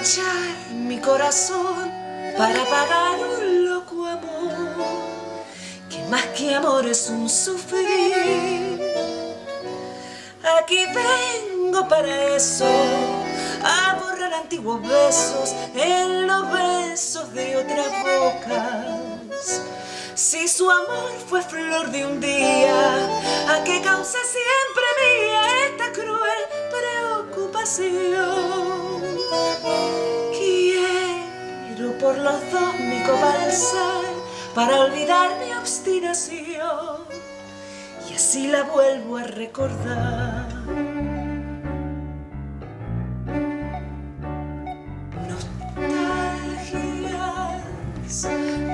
emborrachar mi corazón para pagar un loco amor, que más que amor es un sufrir. Aquí vengo para eso, a borrar antiguos besos en los besos de otras bocas. Si su amor fue flor de un día, ¿a qué causa siempre mía esta cruel preocupación? Quiero por los dos mi copa alzar para olvidar mi obstinación, y así la vuelvo a recordar.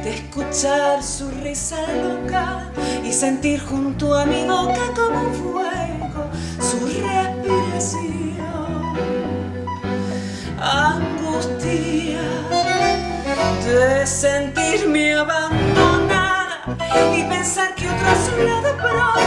De escuchar su risa loca y sentir junto a mi boca como un fuego su respiración. Angustia de sentirme abandonada y pensar que otro a su lado pronto